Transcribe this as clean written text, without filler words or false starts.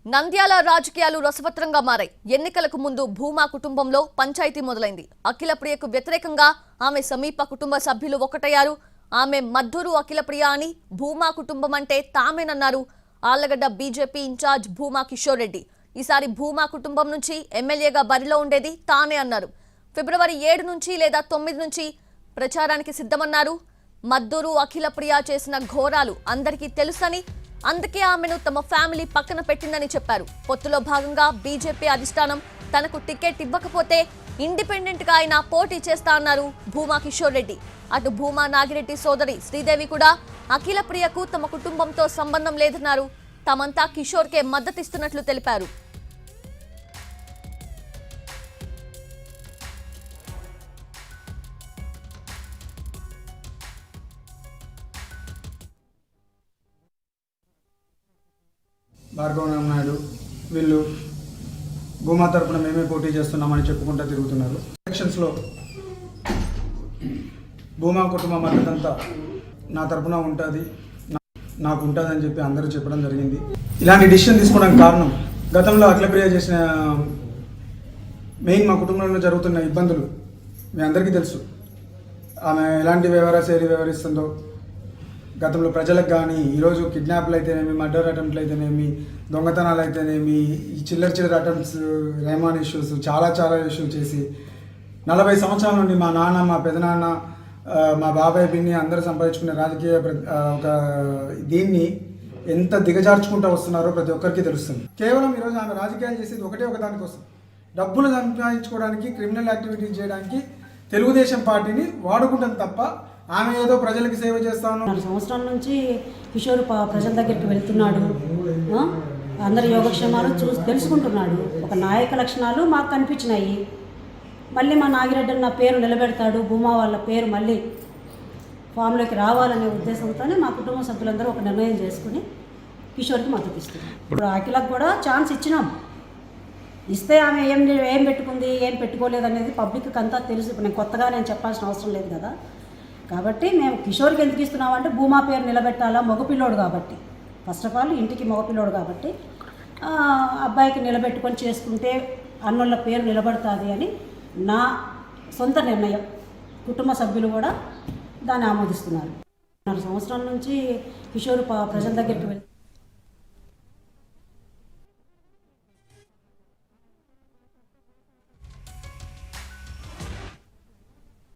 నంద్యాల రాజకీయాలు రసవత్రంగా మారాయి. ఎన్నికలకు ముందు భూమా కుటుంబంలో పంచాయతీ మొదలైంది. అఖిలప్రియకు వ్యతిరేకంగా ఆమె సమీప కుటుంబ సభ్యులు ఒకటయ్యారు. ఆమె మద్దూరు అఖిలప్రియ అని, భూమా కుటుంబం అంటే తామేనన్నారు ఆళ్లగడ్డ బీజేపీ ఇన్ఛార్జ్ భూమా కిషోర్ రెడ్డి. ఈసారి భూమా కుటుంబం నుంచి ఎమ్మెల్యేగా బరిలో ఉండేది తానే అన్నారు. ఫిబ్రవరి 7 నుంచి లేదా 9 నుంచి ప్రచారానికి సిద్ధమన్నారు. మద్దూరు అఖిలప్రియ చేసిన ఘోరాలు అందరికీ తెలుసని, అందుకే ఆమెను తమ ఫ్యామిలీ పక్కన పెట్టిందని చెప్పారు. పొత్తులో భాగంగా బీజేపీ అధిష్టానం తనకు టికెట్ ఇవ్వకపోతే ఇండిపెండెంట్ గా ఆయన పోటీ చేస్తా అన్నారు భూమా కిషోర్ రెడ్డి. అటు భూమా నాగిరెడ్డి సోదరి శ్రీదేవి కూడా అఖిలప్రియకు తమ కుటుంబంతో సంబంధం లేదన్నారు. తమంతా కిషోర్కే మద్దతిస్తున్నట్లు తెలిపారు. భార్గవరామ్ నాయుడు వీళ్ళు భూమా తరపున మేమే పోటీ చేస్తున్నామని చెప్పుకుంటూ తిరుగుతున్నారు. ఎలక్షన్స్లో భూమా కుటుంబ మద్దతంతా నా తరపున ఉంటుంది, నాకు ఉంటుందని చెప్పి అందరూ చెప్పడం జరిగింది. ఇలాంటి డిసిషన్ తీసుకోవడానికి కారణం గతంలో అఖిలప్రియ చేసిన మెయిన్ మా కుటుంబంలో జరుగుతున్న ఇబ్బందులు మీ అందరికీ తెలుసు. ఆమె ఎలాంటి వ్యవహరిస్తుందో గతంలో ప్రజలకు కానీ, ఈరోజు కిడ్నాప్లు అయితేనేమి, మర్డర్ అటెంప్ట్లు అయితేనేమి, దొంగతనాలు అయితేనేమి, ఈ చిల్లర అటెంప్ట్స్, రెహమాన్ ఇష్యూస్, చాలా ఇష్యూస్ చేసి 40 సంవత్సరాల నుండి మా నాన్న, మా పెదనాన్న, మా బాబాయ్, పిన్ని అందరూ సంపాదించుకునే రాజకీయ ఒక దీన్ని ఎంత దిగజార్చుకుంటూ వస్తున్నారో ప్రతి ఒక్కరికి తెలుస్తుంది. కేవలం ఈరోజు ఆమె రాజకీయాలు చేసేది ఒక దానికోసం, డబ్బులు సంపాదించుకోవడానికి, క్రిమినల్ యాక్టివిటీస్ చేయడానికి తెలుగుదేశం పార్టీని వాడుకుంటుంది తప్ప ఆమె ఏదో ప్రజలకి సేవ చేస్తాను. 4 సంవత్సరాల నుంచి కిషోర్ ప్రజల దగ్గరికి వెళ్తున్నాడు, అందరి యోగక్షేమాలు తెలుసుకుంటున్నాడు. ఒక నాయక లక్షణాలు మాకు కనిపించినాయి. మళ్ళీ మా నాగిరెడ్డి నా పేరు నిలబెడతాడు, భూమా వాళ్ళ పేరు మళ్ళీ ఫామ్లోకి రావాలనే ఉద్దేశంతోనే మా కుటుంబ సభ్యులందరూ ఒక నిర్ణయం చేసుకుని కిషోర్కి మద్దతు ఇస్తున్నాం. ఇప్పుడు అఖిలకు కూడా ఛాన్స్ ఇచ్చినాం. ఇస్తే ఆమె ఏం పెట్టుకుంది, ఏం పెట్టుకోలేదు అనేది పబ్లిక్కి అంతా తెలుసు. ఇప్పుడు నేను కొత్తగా చెప్పాల్సిన అవసరం లేదు కదా. కాబట్టి మేము కిషోర్కి ఎందుకు ఇస్తున్నామంటే భూమా పేరు నిలబెట్టాలా, మగపిల్లోడు కాబట్టి, ఫస్ట్ ఆఫ్ ఆల్ ఇంటికి మగపిల్లోడు కాబట్టి అబ్బాయికి నిలబెట్టుకొని చేసుకుంటే అన్నోళ్ళ పేరు నిలబడుతుంది అని నా సొంత నిర్ణయం. కుటుంబ సభ్యులు కూడా దాన్ని ఆమోదిస్తున్నారు. 4 సంవత్సరాల నుంచి కిషోర్ ప్రజల దగ్గరికి